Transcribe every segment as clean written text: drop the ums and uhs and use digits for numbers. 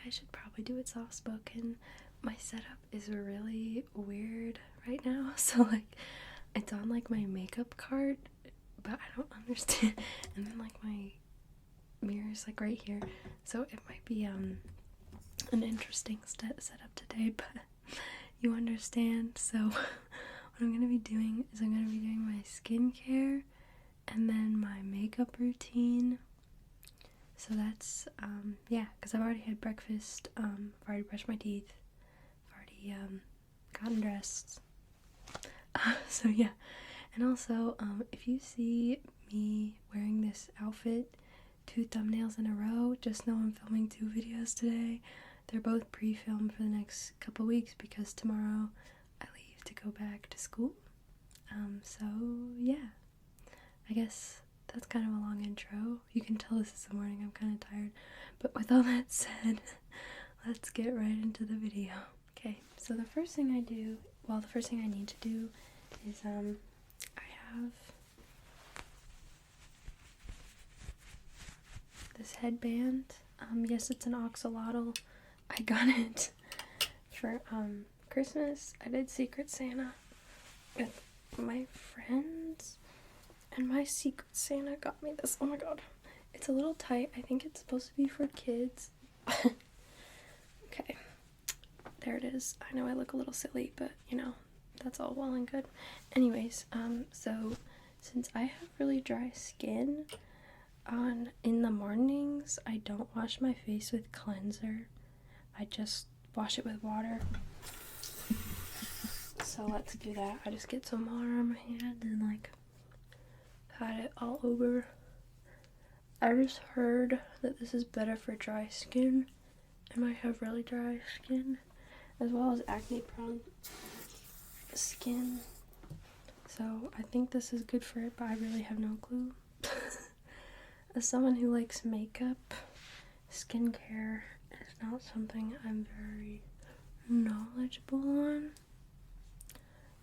I should probably do it soft spoken. My setup is really weird right now, so like it's on like my makeup card, but I don't understand. And then like my mirror is like right here, so it might be an interesting setup today, but you understand. So what I'm gonna be doing is I'm gonna be doing my skincare and then my makeup routine. So that's yeah, because I've already had breakfast, I've already brushed my teeth, I've already gotten dressed. So yeah, and also if you see me wearing this outfit 2 thumbnails in a row, just know I'm filming 2 videos today. They're both pre-filmed for the next couple weeks because tomorrow I leave to go back to school. So yeah, I guess that's kind of a long intro. You can tell this is the morning, I'm kind of tired. But with all that said, let's get right into the video. Okay, so the first thing I need to do is I have this headband. Yes, it's an axolotl. I got it for Christmas. I did Secret Santa with my friends, and my Secret Santa got me this. Oh my god, it's a little tight. I think it's supposed to be for kids. Okay, there it is. I know I look a little silly, but you know, that's all well and good. Anyways, so since I have really dry skin, in the mornings I don't wash my face with cleanser. I just wash it with water. So let's do that. I just get some water on my hand and like pat it all over. I just heard that this is better for dry skin. I might have really dry skin as well as acne prone skin. So I think this is good for it, but I really have no clue. As someone who likes makeup, skincare is not something I'm very knowledgeable on.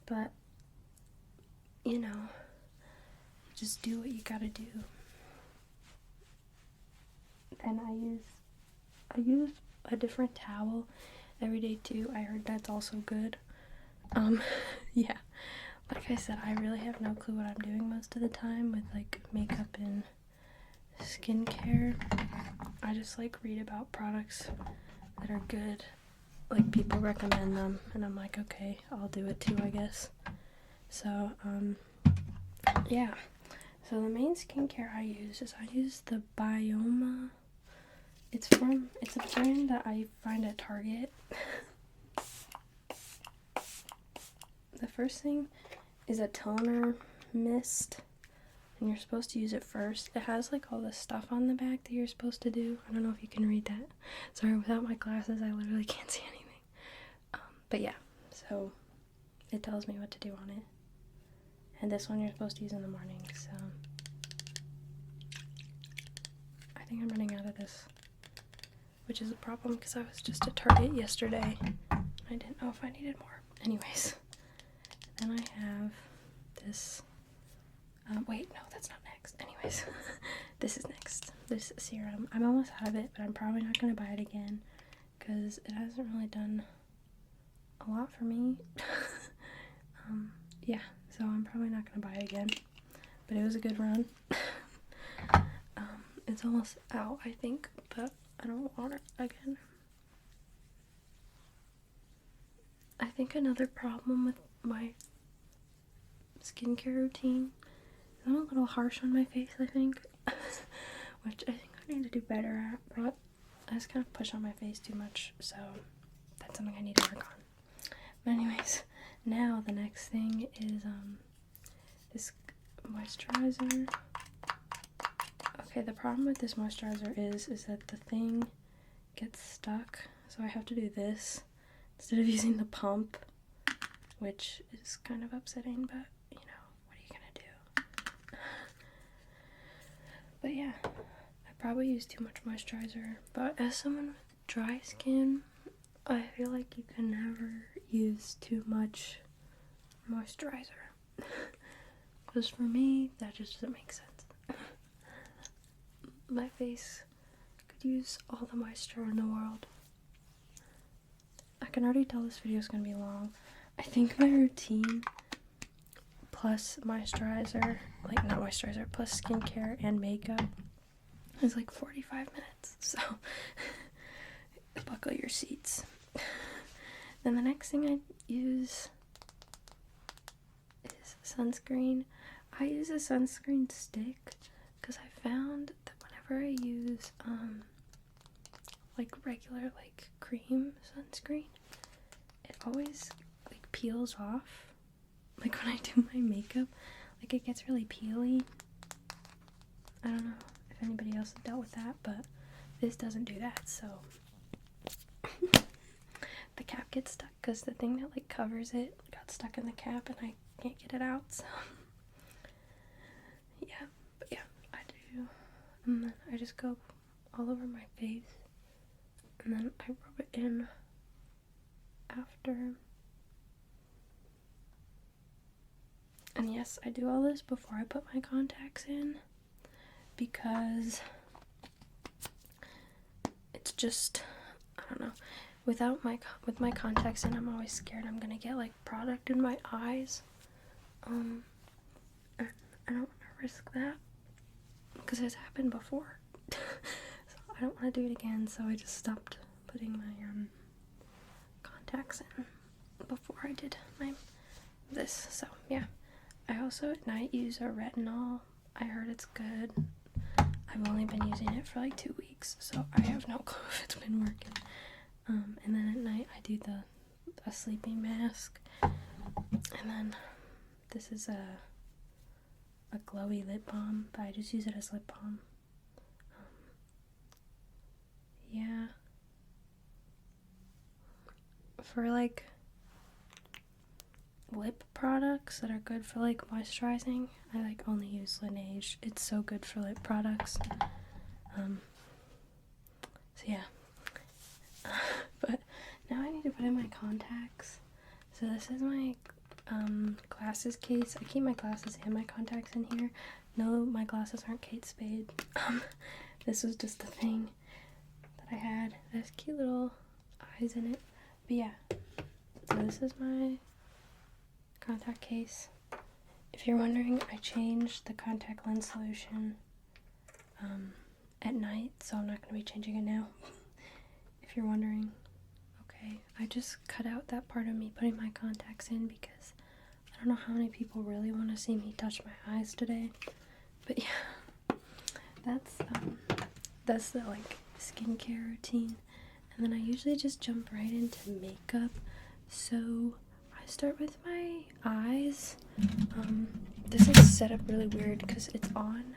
But, you know, just do what you gotta do. And I use a different towel every day too. I heard that's also good. Yeah. Like I said, I really have no clue what I'm doing most of the time with like makeup and skincare. I just like read about products that are good, like people recommend them, and I'm like, okay, I'll do it too, I guess. So yeah, so the main skincare I use is the Bioma. It's a brand that I find at Target. The first thing is a toner mist, and you're supposed to use it first. It has like all this stuff on the back that you're supposed to do. I don't know if you can read that. Sorry, without my glasses I literally can't see anything. But yeah, so it tells me what to do on it. And this one you're supposed to use in the morning, so I think I'm running out of this, which is a problem because I was just at Target yesterday and I didn't know if I needed more. Anyways, then I have this, wait, no, that's not next. Anyways, this is next. This serum. I'm almost out of it, but I'm probably not going to buy it again because it hasn't really done a lot for me. Yeah, so I'm probably not going to buy it again, but it was a good run. It's almost out, I think, but I don't want it again. I think another problem with my skincare routine is I'm a little harsh on my face, I think, which I think I need to do better at, but I just kind of push on my face too much, so that's something I need to work on. But anyways, now the next thing is this moisturizer. Okay, the problem with this moisturizer is that the thing gets stuck, so I have to do this instead of using the pump, which is kind of upsetting, but you know, what are you gonna do? But yeah, I probably use too much moisturizer, but as someone with dry skin, I feel like you can never use too much moisturizer. Because for me, that just doesn't make sense. My face could use all the moisture in the world. I can already tell this video is gonna be long. I think my routine plus moisturizer, like not moisturizer, plus skincare and makeup is like 45 minutes. So buckle your seats. Then the next thing I use is sunscreen. I use a sunscreen stick because I found that whenever I use like regular like cream sunscreen, it always like peels off. Like when I do my makeup, like it gets really peely. I don't know if anybody else has dealt with that, but this doesn't do that. So the cap gets stuck because the thing that like covers it got stuck in the cap and I can't get it out. So yeah, but yeah, I do. And then I just go all over my face, and then I rub it in after. And yes, I do all this before I put my contacts in, because it's just, I don't know, with my contacts in, I'm always scared I'm gonna get like product in my eyes. And I don't want to risk that because it's happened before. So I don't want to do it again, so I just stopped putting my contacts in before I did this. So yeah. I also at night use a retinol. I heard it's good. I've only been using it for like 2 weeks, so I have no clue if it's been working. And then at night I do a sleeping mask. And then this is a glowy lip balm, but I just use it as lip balm. Yeah. For like lip products that are good for like moisturizing, I like only use Laneige. It's so good for lip products. So yeah. But now I need to put in my contacts. So this is my glasses case. I keep my glasses and my contacts in here. No, my glasses aren't Kate Spade. This was just a thing that I had. It has cute little eyes in it. But yeah. So this is my contact case. If you're wondering, I changed the contact lens solution at night, so I'm not going to be changing it now. If you're wondering. Okay, I just cut out that part of me putting my contacts in because I don't know how many people really want to see me touch my eyes today. But yeah, that's the like skincare routine. And then I usually just jump right into makeup. So I start with my eyes. This is set up really weird because it's on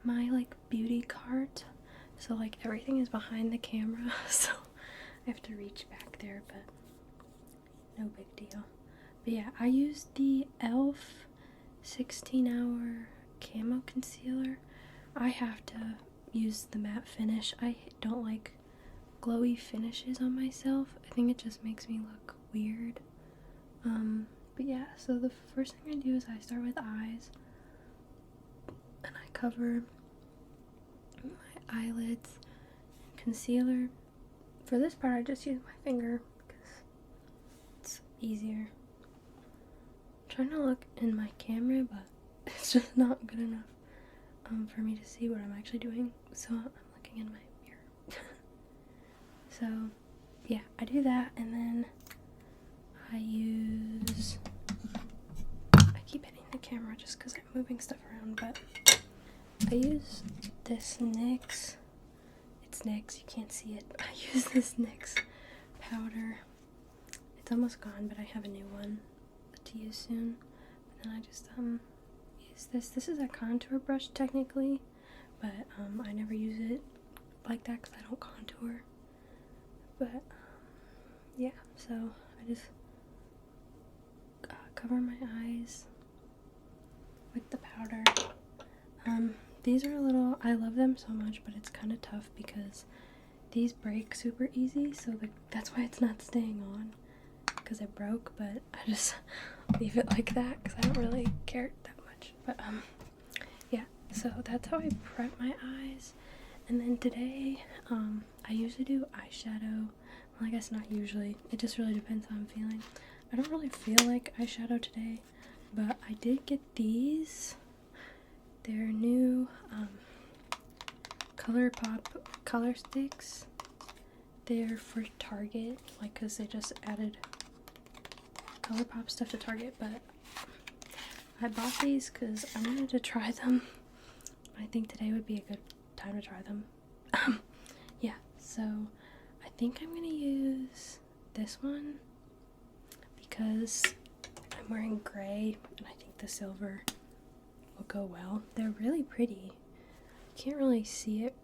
my like beauty cart, so like everything is behind the camera, so I have to reach back there, but no big deal. But yeah, I use the e.l.f. 16-hour camo concealer. I have to use the matte finish. I don't like glowy finishes on myself. I think it just makes me look weird. But yeah, so the first thing I do is I start with eyes, and I cover my eyelids and concealer. For this part I just use my finger because it's easier. I'm trying to look in my camera, but it's just not good enough for me to see what I'm actually doing, so I'm looking in my mirror. So yeah, I do that, and then I keep hitting the camera just because I'm moving stuff around, but I use this NYX, it's NYX, you can't see it, but I use this NYX powder. It's almost gone, but I have a new one to use soon. And then I just use this is a contour brush technically, but I never use it like that because I don't contour. But yeah, so I just cover my eyes with the powder. These are a little, I love them so much, but it's kind of tough because these break super easy, so that's why it's not staying on, because it broke, but I just leave it like that because I don't really care that much. But yeah, so that's how I prep my eyes. And then today I usually do eyeshadow Well, I guess not usually. It just really depends how I'm feeling. I don't really feel like eyeshadow today, but I did get these. They're new ColourPop color sticks. They're for Target, like, because they just added ColourPop stuff to Target, but I bought these because I wanted to try them. I think today would be a good time to try them. Yeah, so I think I'm gonna use this one because I'm wearing gray and I think the silver will go well. They're really pretty. You can't really see it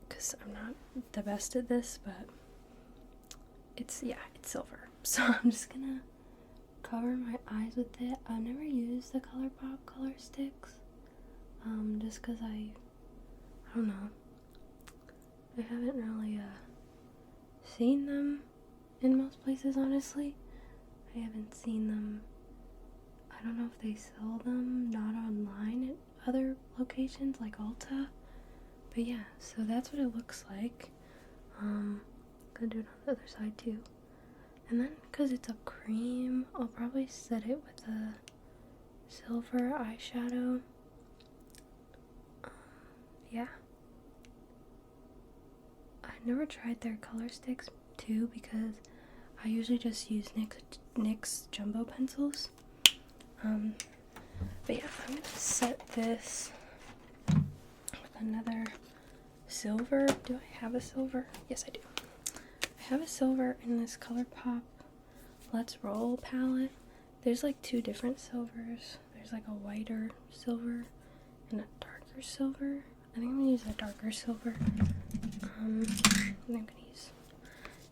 because I'm not the best at this, but it's silver. So I'm just gonna cover my eyes with it. I've never used the ColourPop color sticks, just because I don't know. I haven't really seen them in most places, honestly. I haven't seen them. I don't know if they sell them not online at other locations like Ulta. But yeah, so that's what it looks like. Gonna do it on the other side too. And then, because it's a cream, I'll probably set it with a silver eyeshadow. Yeah. I never tried their color sticks too because I usually just use NYX jumbo pencils. But yeah, I'm gonna set this with another silver. Do I have a silver? Yes, I do. I have a silver in this ColourPop Let's Roll palette. There's like two different silvers. There's like a whiter silver and a darker silver. I think I'm gonna use a darker silver. And I'm gonna use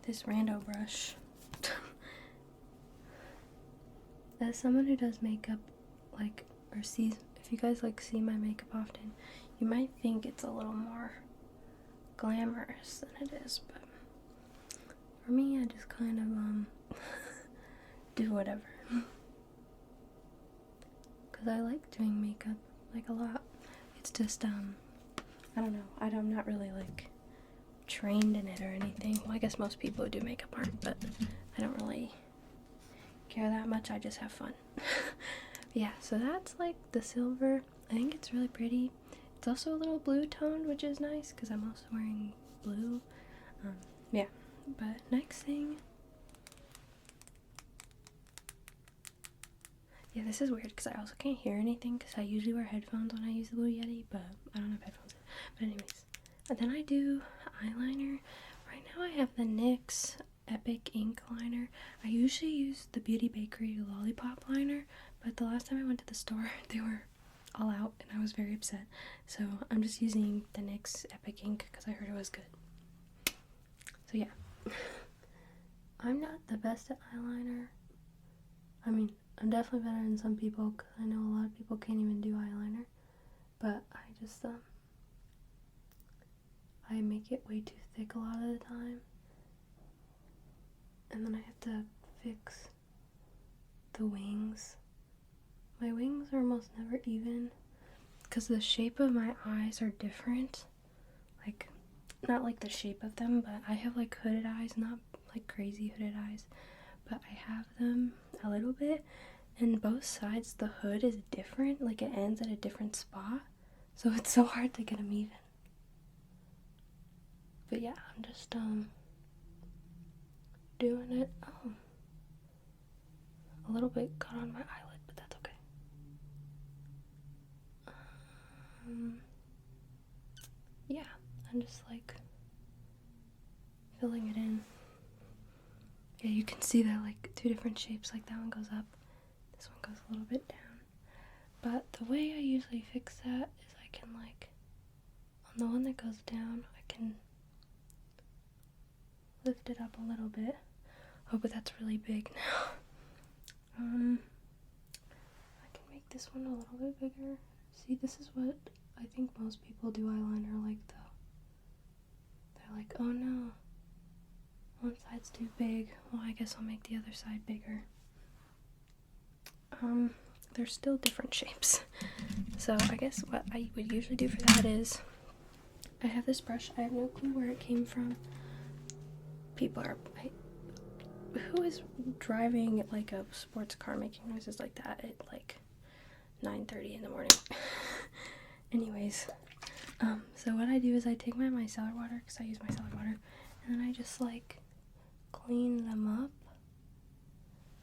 this rando brush. As someone who does makeup, like, or sees, if you guys like see my makeup often, you might think it's a little more glamorous than it is, but for me, I just kind of do whatever. Because I like doing makeup, like, a lot. It's just I don't know, I'm not really like trained in it or anything. Well, I guess most people who do makeup aren't, but I don't really care that much. I just have fun. Yeah, so that's like the silver. I think it's really pretty. It's also a little blue toned, which is nice because I'm also wearing blue. Yeah, but next thing. Yeah, this is weird because I also can't hear anything because I usually wear headphones when I use the Blue Yeti, but I don't have headphones. But anyways, and then I do eyeliner. Right now I have the NYX Epic Ink liner. I usually use the Beauty Bakery Lollipop liner, but the last time I went to the store, they were all out and I was very upset. So I'm just using the NYX Epic Ink because I heard it was good. So yeah. I'm not the best at eyeliner. I mean, I'm definitely better than some people because I know a lot of people can't even do eyeliner. But I just, I make it way too thick a lot of the time. And then I have to fix the wings. My wings are almost never even because the shape of my eyes are different. Like, not like the shape of them, but I have like hooded eyes, not like crazy hooded eyes, but I have them a little bit, and both sides the hood is different, like it ends at a different spot, so it's so hard to get them even. But yeah, I'm just doing it. A little bit got on my eyelid, but that's okay. Yeah, I'm just like filling it in. Yeah, you can see that like two different shapes, like that one goes up, this one goes a little bit down. But the way I usually fix that is I can like, on the one that goes down, I can lift it up a little bit. Oh, but that's really big now. I can make this one a little bit bigger. See, this is what I think most people do eyeliner like though. They're like, oh no, one side's too big. Well, I guess I'll make the other side bigger. They're still different shapes. So I guess what I would usually do for that is, I have this brush. I have no clue where it came from. who is driving like a sports car making noises like that at like 9:30 in the morning? Anyways, so what I do is I take my micellar water, because I use micellar water, and then I just like clean them up,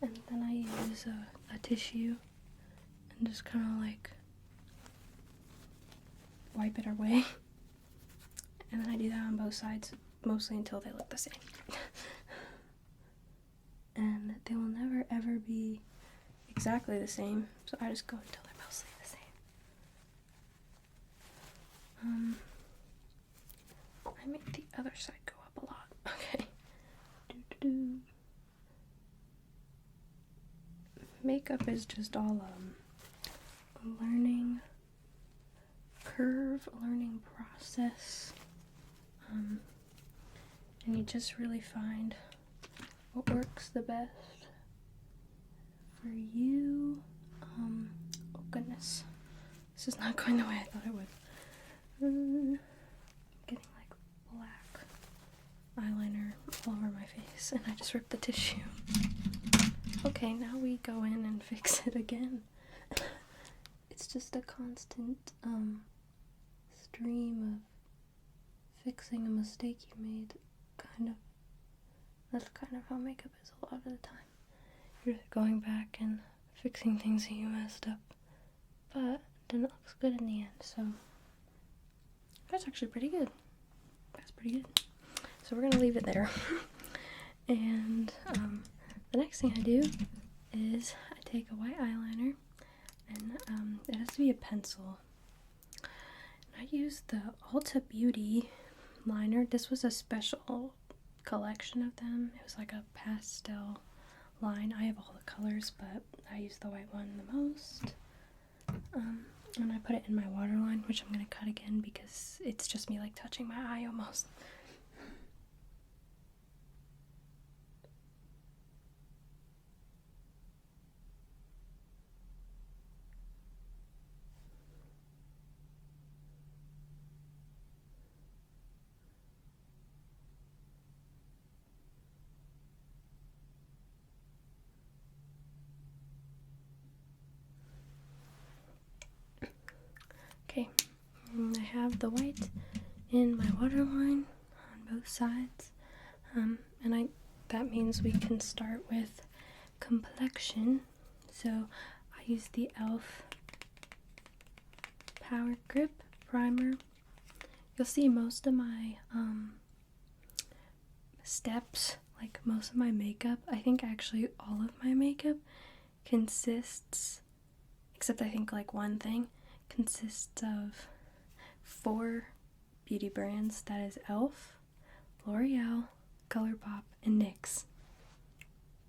and then I use a tissue and just kind of like wipe it away, and then I do that on both sides, mostly until they look the same. And they will never ever be exactly the same, so I just go until they're mostly the same. I make the other side go up a lot. Okay. Doo-doo-doo. Makeup is just all a learning curve, a learning process, and you just really find what works the best for you. Oh goodness, this is not going the way I thought it would. Getting like black eyeliner all over my face, and I just ripped the tissue. Okay, now we go in and fix it again. It's just a constant stream of fixing a mistake you made, kind of. That's kind of how makeup is a lot of the time. You're just going back and fixing things that you messed up, but then it looks good in the end, so that's actually pretty good. That's pretty good. So we're gonna leave it there. And the next thing I do is I take a white eyeliner, and it has to be a pencil. And I use the Ulta Beauty liner. This was a special collection of them. It was like a pastel line. I have all the colors, but I use the white one the most. And I put it in my waterline, which I'm going to cut again because it's just me like touching my eye almost. Okay, I have the white in my waterline on both sides, and that means we can start with complexion. So I use the e.l.f. Power Grip Primer. You'll see most of my steps, like most of my makeup, I think actually all of my makeup consists, except I think like one thing, consists of 4 beauty brands. That is e.l.f., L'Oreal, ColourPop, and NYX.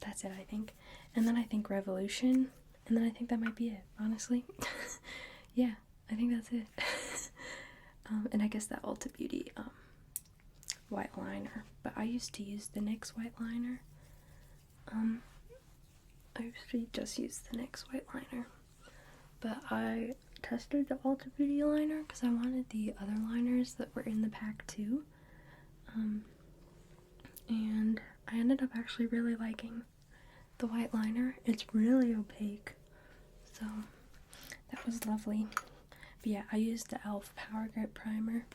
That's it, I think. And then I think Revolution, and then I think that might be it, honestly. Yeah, I think that's it. And I guess that Ulta Beauty white liner, but I used to use the NYX white liner. I used to just use the NYX white liner, but I tested the Ulta Beauty liner because I wanted the other liners that were in the pack too, and I ended up actually really liking the white liner. It's really opaque, so that was lovely. But yeah, I used the e.l.f. Power Grip Primer.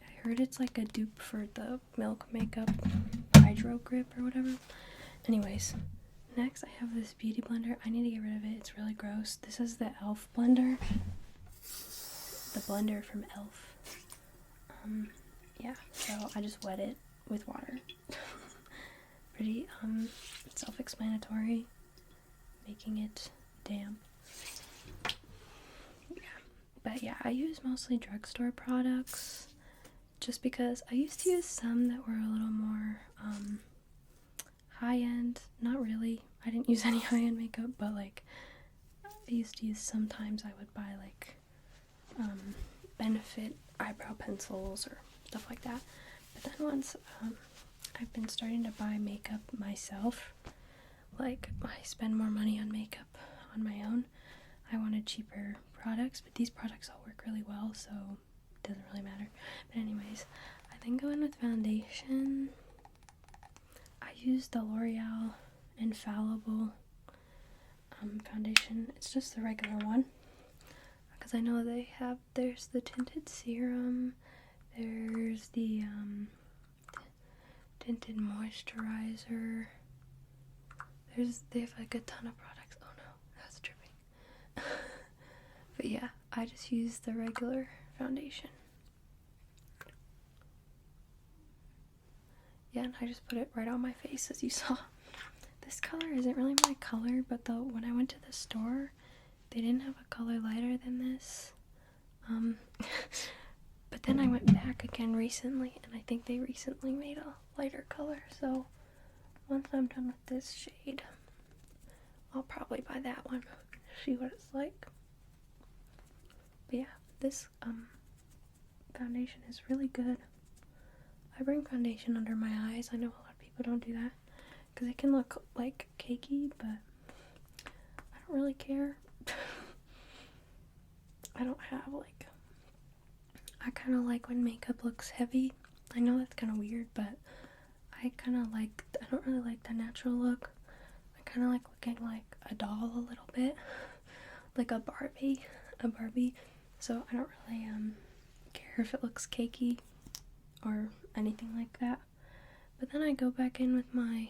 I heard it's like a dupe for the Milk Makeup Hydro Grip or whatever. Anyways, next I have this beauty blender. I need to get rid of it. It's really gross. This is the e.l.f. blender. The blender from e.l.f. Yeah, so I just wet it with water. Pretty self-explanatory. Making it damp. Yeah. But yeah, I use mostly drugstore products just because I used to use some that were a little more high-end. Not really. I didn't use any high-end makeup, but like I used to use, sometimes I would buy like Benefit eyebrow pencils or stuff like that. But then once I've been starting to buy makeup myself, like I spend more money on makeup on my own. I wanted cheaper products, but these products all work really well, so it doesn't really matter. But anyways, I then go in with foundation. I used the L'Oreal Infallible foundation. It's just the regular one. Because I know there's the tinted serum, there's the tinted moisturizer. They have like a ton of products. Oh no, that's tripping. But yeah, I just use the regular foundation. Yeah, and I just put it right on my face, as you saw. This color isn't really my color, but when I went to the store, they didn't have a color lighter than this. But then I went back again recently, and I think they recently made a lighter color, so once I'm done with this shade, I'll probably buy that one, see what it's like. But yeah, this foundation is really good. I bring foundation under my eyes. I know a lot of people don't do that because it can look like cakey, but I don't really care. I don't have I kind of like when makeup looks heavy. I know that's kind of weird, but I don't really like the natural look. I kind of like looking like a doll a little bit, like a Barbie. So I don't really care if it looks cakey or anything like that. But then I go back in with my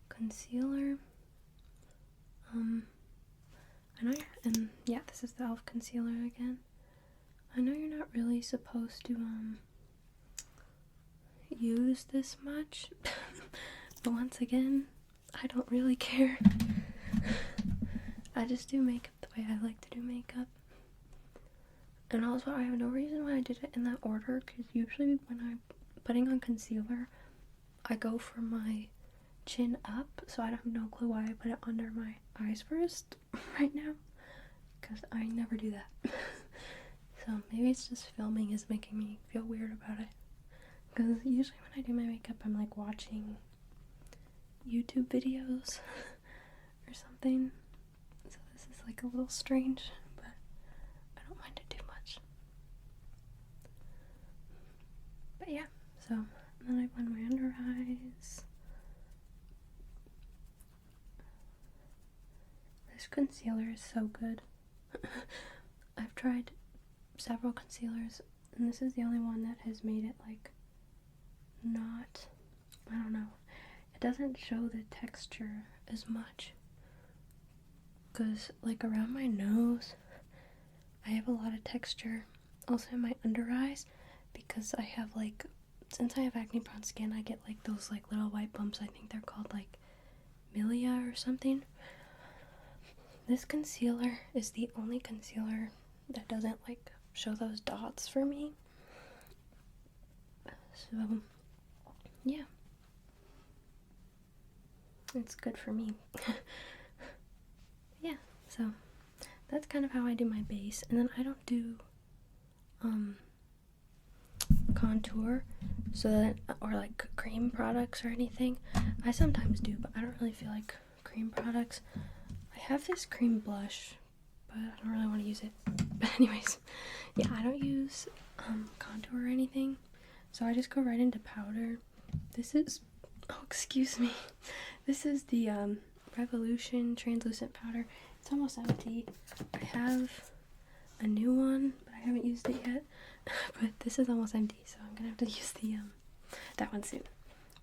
concealer. This is the e.l.f. concealer again. I know you're not really supposed to use this much, but once again, I don't really care. I just do makeup the way I like to do makeup. And also, I have no reason why I did it in that order, because usually when I'm putting on concealer, I go for my chin up, so I have no clue why I put it under my eyes first right now, because I never do that. So maybe it's just filming is making me feel weird about it, because usually when I do my makeup, I'm like watching YouTube videos or something, so this is like a little strange, but I don't mind it too much. But yeah, so then I blend my under eyes. This concealer is so good. I've tried several concealers, and this is the only one that has made it I don't know, it doesn't show the texture as much, because around my nose I have a lot of texture, also in my under eyes, because I have since I have acne prone skin, I get those little white bumps. I think they're called milia or something. This concealer is the only concealer that doesn't show those dots for me. So yeah, it's good for me. Yeah, so that's kind of how I do my base, and then I don't do contour or cream products or anything. I sometimes do, but I don't really feel like cream products. I have this cream blush, but I don't really want to use it. But anyways, yeah, I don't use contour or anything, so I just go right into powder. This is, excuse me, this is the Revolution translucent powder. It's almost empty. I have a new one, but I haven't used it yet. But this is almost empty, so I'm gonna have to use that one soon.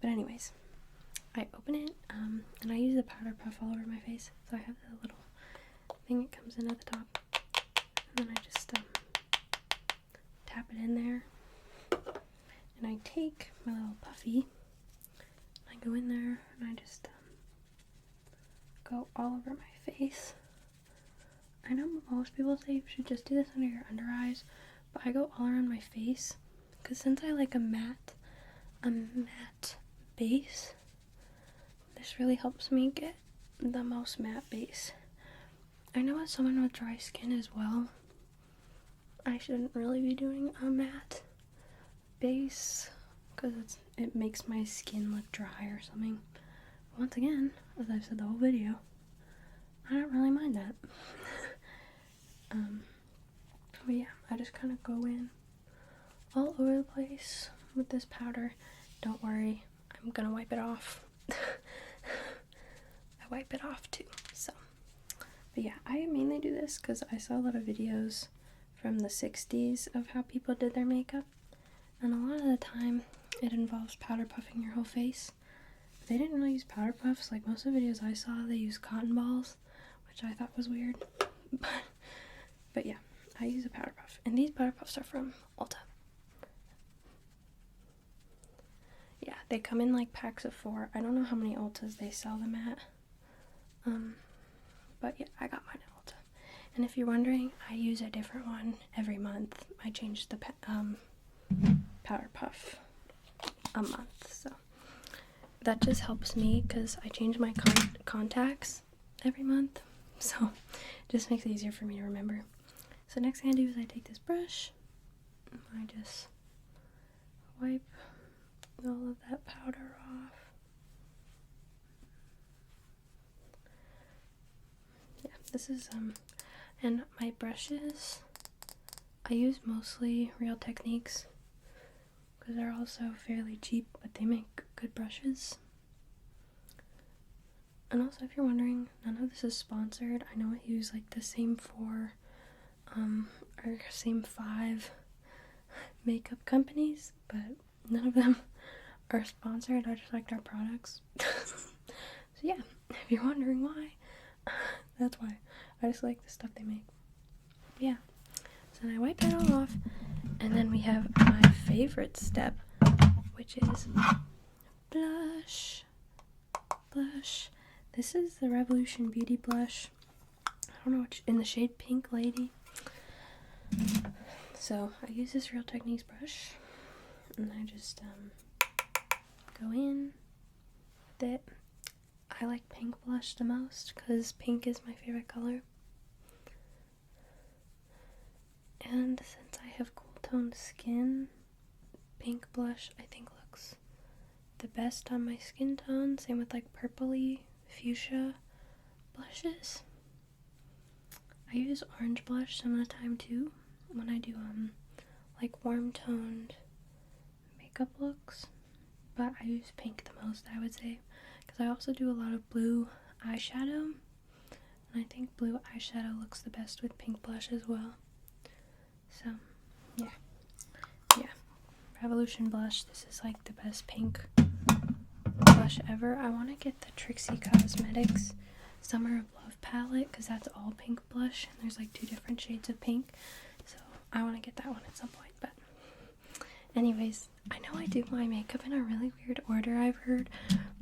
But anyways, I open it, and I use the powder puff all over my face. So I have the little thing that comes in at the top, and then I just tap it in there, and I take my little puffy, I go in there, and I just go all over my face. I know most people say you should just do this under your under eyes, but I go all around my face, because since I like a matte base, this really helps me get the most matte base. I know as someone with dry skin as well, I shouldn't really be doing a matte base, because it makes my skin look dry or something. Once again, as I've said the whole video, I don't really mind that. But yeah, I just kind of go in all over the place with this powder. Don't worry, I'm gonna wipe it off I wipe it off too. So, but yeah, I mainly do this because I saw a lot of videos from the 60s of how people did their makeup, and a lot of the time it involves powder puffing your whole face. But they didn't really use powder puffs. Like most of the videos I saw, they used cotton balls, which I thought was weird. But yeah, I use a powder puff, and these powder puffs are from Ulta. Yeah, they come in like packs of 4. I don't know how many Ultas they sell them at. But yeah, I got mine at Ulta. And if you're wondering, I use a different one every month. I change the powder puff a month, so that just helps me because I change my contacts every month, so it just makes it easier for me to remember. So next thing I do is I take this brush, I just wipe all of that powder off. Yeah, this is and my brushes, I use mostly Real Techniques because they're also fairly cheap, but they make good brushes. And also, if you're wondering, none of this is sponsored. I know I use like the same 4 or same 5 makeup companies, but none of them are sponsored. I just like their products. So yeah, if you're wondering why, that's why. I just like the stuff they make. But yeah, so then I wipe that all off, and then we have my favorite step, which is blush. This is the Revolution Beauty blush. I don't know which, in the shade Pink Lady. So I use this Real Techniques brush, and I just go in with it. I like pink blush the most because pink is my favorite color. And since I have cool toned skin, pink blush I think looks the best on my skin tone. Same with like purpley fuchsia blushes. I use orange blush some of the time too when I do like warm toned makeup looks, but I use pink the most, I would say, because I also do a lot of blue eyeshadow, and I think blue eyeshadow looks the best with pink blush as well. So yeah, Revolution blush, this is like the best pink blush ever. I want to get the Trixie Cosmetics Summer of Love palette because that's all pink blush, and there's like 2 different shades of pink, so I want to get that one at some point. But anyways, I know I do my makeup in a really weird order, I've heard,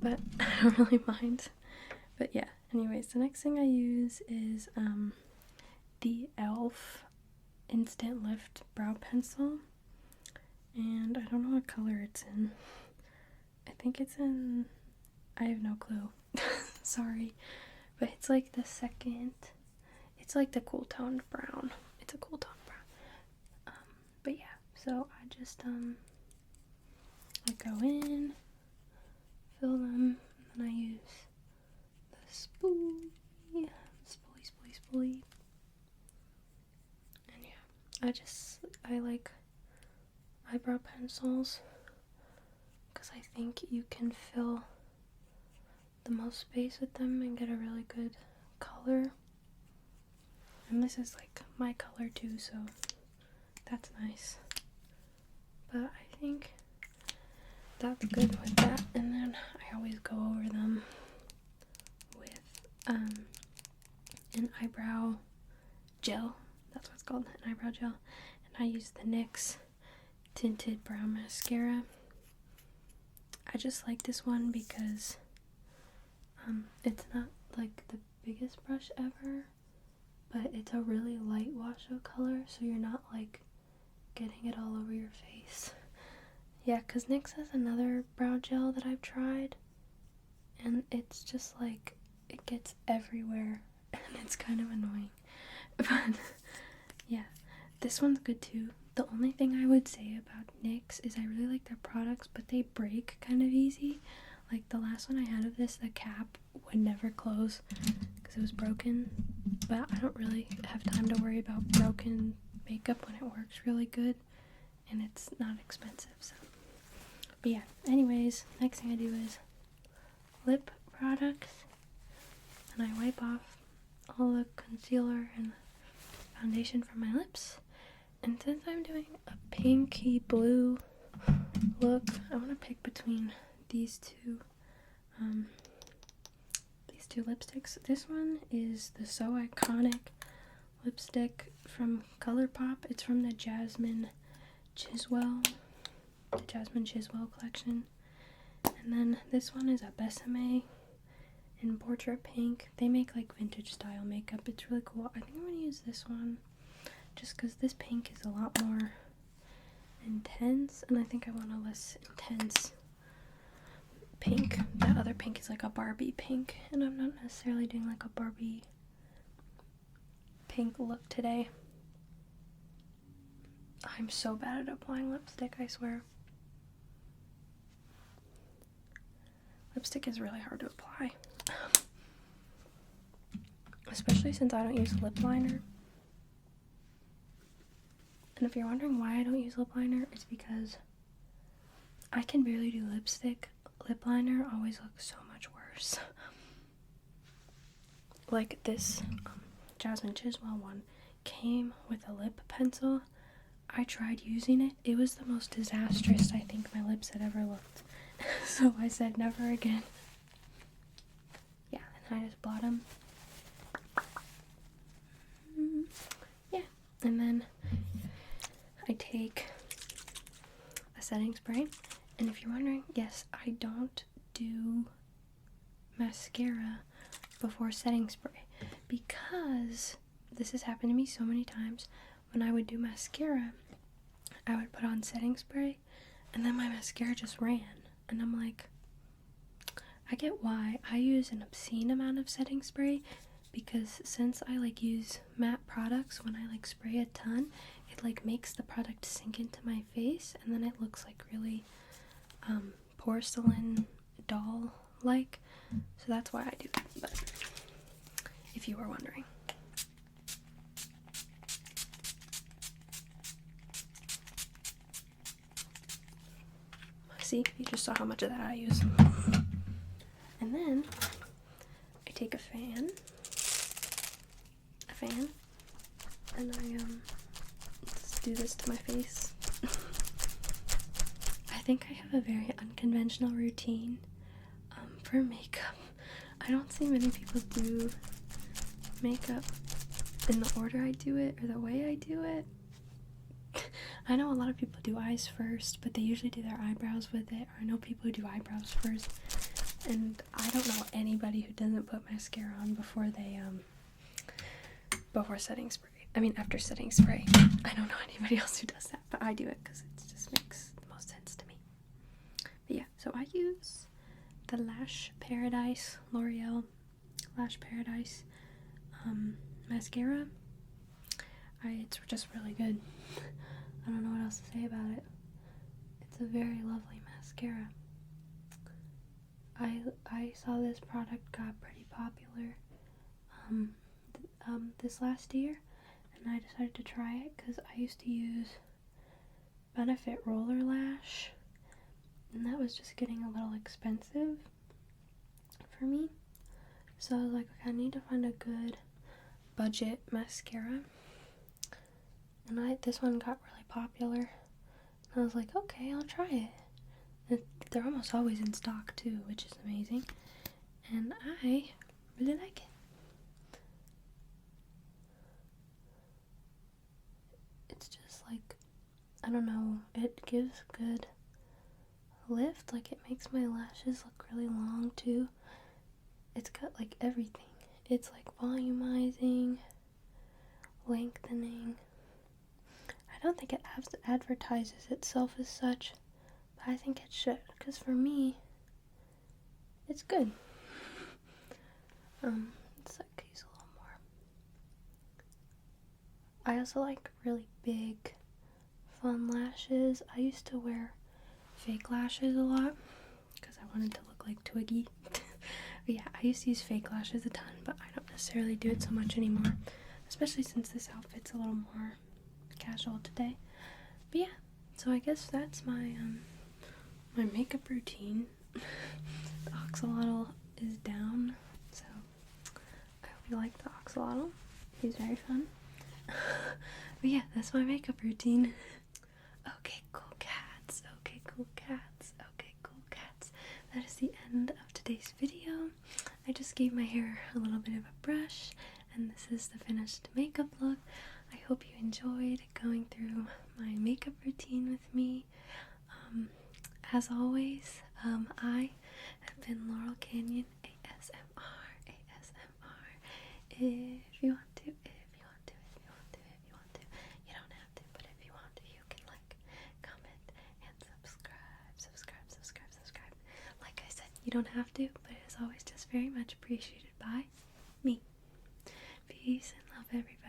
but I don't really mind. But yeah, anyways, the next thing I use is the e.l.f. Instant Lift Brow Pencil, and I don't know what color it's in. I think it's in, I have no clue. Sorry, but it's like the second, it's like the cool toned brown. It's a cool toned brown. But yeah, so I just I go in, fill them, and then I use the spoolie. And yeah, I like eyebrow pencils because I think you can fill the most space with them and get a really good color. And this is like my color too, so that's nice. But I think that's good with that. And then I always go over them with an eyebrow gel. That's what it's called, an eyebrow gel. And I use the NYX Tinted Brow Mascara. I just like this one because it's not like the biggest brush ever, but it's a really light wash of color, so you're not like getting it all over your face. Yeah, because NYX has another brow gel that I've tried, and it's just like, it gets everywhere, and it's kind of annoying. But yeah, this one's good too. The only thing I would say about NYX is I really like their products, but they break kind of easy. Like the last one I had of this, the cap would never close because it was broken. But I don't really have time to worry about broken makeup when it works really good and it's not expensive. So, but yeah, anyways, next thing I do is lip products, and I wipe off all the concealer and foundation from my lips. And since I'm doing a pinky blue look, I want to pick between these two lipsticks. This one is the So Iconic lipstick from ColourPop. It's from the Jasmine Chiswell collection. And then this one is a Besame in Portrait Pink. They make like vintage style makeup. It's really cool. I think I'm going to use this one just because this pink is a lot more intense, and I think I want a less intense pink. That other pink is like a Barbie pink, and I'm not necessarily doing like a Barbie pink look today. I'm so bad at applying lipstick, I swear. Lipstick is really hard to apply, especially since I don't use lip liner. And if you're wondering why I don't use lip liner, it's because I can barely do lipstick. Lip liner always looks so much worse. Like this Jasmine Chiswell one came with a lip pencil. I tried using it. It was the most disastrous I think my lips had ever looked. So I said never again. Yeah, and I just blot them. Yeah, and then I take a setting spray. And if you're wondering, yes, I don't do mascara before setting spray, because this has happened to me so many times. When I would do mascara, I would put on setting spray, and then my mascara just ran. And I'm like, I get why. I use an obscene amount of setting spray, because since I like use matte products, when I like spray a ton, it like makes the product sink into my face, and then it looks like really porcelain doll like. So that's why I do that. But if you were wondering. See, you just saw how much of that I use. And then I take a fan, and I just do this to my face. I think I have a very unconventional routine for makeup. I don't see many people do makeup in the order I do it or the way I do it. I know a lot of people do eyes first, but they usually do their eyebrows with it. Or I know people who do eyebrows first, and I don't know anybody who doesn't put mascara on before they before setting spray. I mean, after setting spray. I don't know anybody else who does that, but I do it because it just makes the most sense to me. But yeah, so I use the Lash Paradise, L'Oreal Lash Paradise mascara. It's just really good. I don't know what else to say about it. It's a very lovely mascara. I saw this product got pretty popular this last year, and I decided to try it because I used to use Benefit Roller Lash, and that was just getting a little expensive for me. So I was like, okay, I need to find a good budget mascara. And this one got really popular. And I was like, okay, I'll try it. And they're almost always in stock too, which is amazing. And I really like it. It's just like, I don't know, it gives good lift. Like, it makes my lashes look really long too. It's got like everything. It's like volumizing, lengthening. I don't think it advertises itself as such, but I think it should, because for me, it's good. Let's like use a little more. I also like really big, fun lashes. I used to wear fake lashes a lot, because I wanted to look like Twiggy. But yeah, I used to use fake lashes a ton, but I don't necessarily do it so much anymore, especially since this outfit's a little more casual today. But yeah, so I guess that's my my makeup routine. The axolotl is down, so I hope you like the axolotl. He's very fun. But yeah, that's my makeup routine. Okay, cool cats. Okay, cool cats. Okay, cool cats. That is the end of today's video. I just gave my hair a little bit of a brush, and this is the finished makeup look. I hope you enjoyed going through my makeup routine with me. As always, I have been Laurel Canyon ASMR. If you want to, you don't have to, but if you want to, you can like, comment, and subscribe. Like I said, you don't have to, but it is always just very much appreciated by me. Peace and love, everybody.